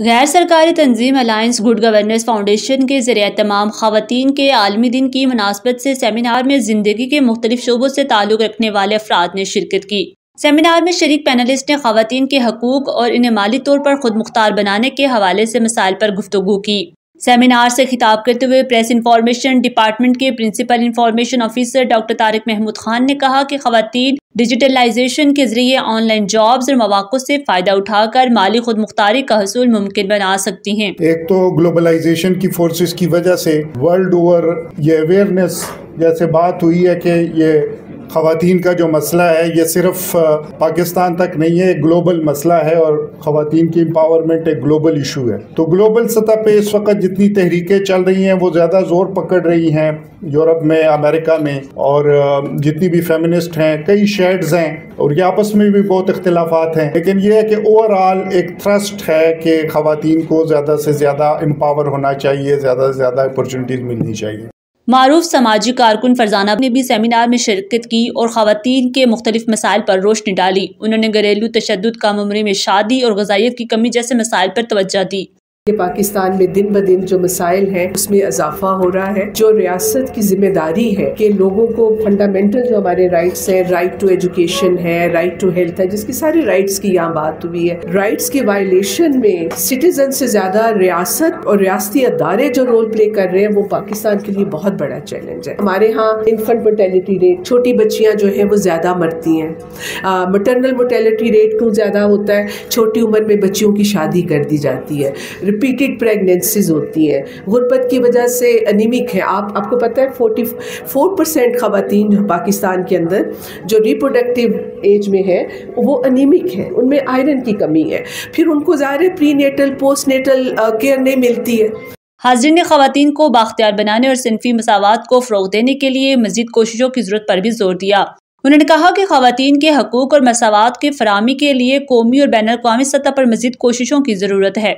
गैर सरकारी तंजीम alliance good governance foundation के ज़रिए तमाम ख़वातीन के आलमी दिन की मुनासबत से सेमिनार में ज़िंदगी के मुख्तलिफ शोबों से ताल्लुक़ रखने वाले अफराद ने शिरकत की। सेमिनार में शरीक पैनलिस्ट ने ख़वातीन के हकूक़ और इन्हें माली तौर पर खुद मुख्तार बनाने के हवाले से मसाइल पर गुफ्तगू की। सेमिनार से खिताब करते हुए प्रेस इंफॉर्मेशन डिपार्टमेंट के principal information officer doctor Tariq Mahmood Khan ने कहा कि ख़वातीन डिजिटलाइजेशन के जरिए ऑनलाइन जॉब्स और मौक़ों से फ़ायदा उठाकर माली खुद मुख्तारी का हसूल मुमकिन बना सकती हैं। एक तो ग्लोबलाइजेशन की फोर्सेस की वजह से वर्ल्ड ओवर ये अवेयरनेस जैसे बात हुई है कि ये ख़वातीन का जो मसला है ये सिर्फ पाकिस्तान तक नहीं है, ग्लोबल मसला है और ख़वातीन की एम्पावरमेंट एक ग्लोबल इशू है। तो ग्लोबल सतह पे इस वक्त जितनी तहरीकें चल रही हैं वो ज़्यादा ज़ोर पकड़ रही हैं यूरोप में, अमेरिका में, और जितनी भी फेमिनिस्ट हैं, कई शेड्स हैं और ये आपस में भी बहुत इख्तिलाफात हैं, लेकिन ये है कि ओवरऑल एक थ्रस्ट है कि ख़वातीन को ज़्यादा से ज़्यादा एम्पावर होना चाहिए, ज़्यादा से ज़्यादा अपॉर्चुनिटीज़ मिलनी चाहिए। मारूफ समाजी कारकुन फरजाना ने भी सेमिनार में शिरकत की और ख़वातीन के मुख्तलिफ मसाइल पर रोशनी डाली। उन्होंने घरेलू तशद्दुद, कम उम्री में शादी और ग़िज़ाइयत की कमी जैसे मसाइल पर तवज्जो दी। पाकिस्तान में दिन ब दिन जो मसाइल हैं उसमें इजाफा हो रहा है। जो रियासत की जिम्मेदारी है कि लोगों को फंडामेंटल जो हमारे राइट्स हैं, राइट टू एजुकेशन है, राइट टू हेल्थ है, जिसकी सारी राइट्स की यहाँ बात हुई है, राइट्स के वायलेशन में सिटीजन से ज़्यादा रियासत और रियासती अदारे जो रोल प्ले कर रहे हैं वो पाकिस्तान के लिए बहुत बड़ा चैलेंज है। हमारे यहाँ इन्फेंट मोर्टेलिटी रेट, छोटी बच्चियाँ जो हैं वो ज़्यादा मरती हैं। मटरनल मोर्टेलिटी रेट क्यों ज़्यादा होता है? छोटी उम्र में बच्चियों की शादी कर दी जाती है, रिपीटेड प्रेगनेंसीज होती है, गुर्बत की वजह से अनीमिक है। आपको पता है 44% ख़वातीन जो पाकिस्तान के अंदर जो रिप्रोडक्टिव एज में है वो अनीमिक है, उनमें आयरन की कमी है, फिर उनको ज़ाहिर प्रीनेटल पोस्टनेटल केयर नहीं मिलती है। हाज़रीन ने ख़वातीन को बाख्तियार बनाने और सिनफी मसावात को फ़रोग़ देने के लिए मज़ीद कोशिशों की ज़रूरत पर भी जोर दिया। उन्होंने कहा कि ख़वातीन के हकूक़ और मसावात के फराहमी के लिए कौमी और बैनुल अक़वामी सतह पर मज़ीद कोशिशों की ज़रूरत है।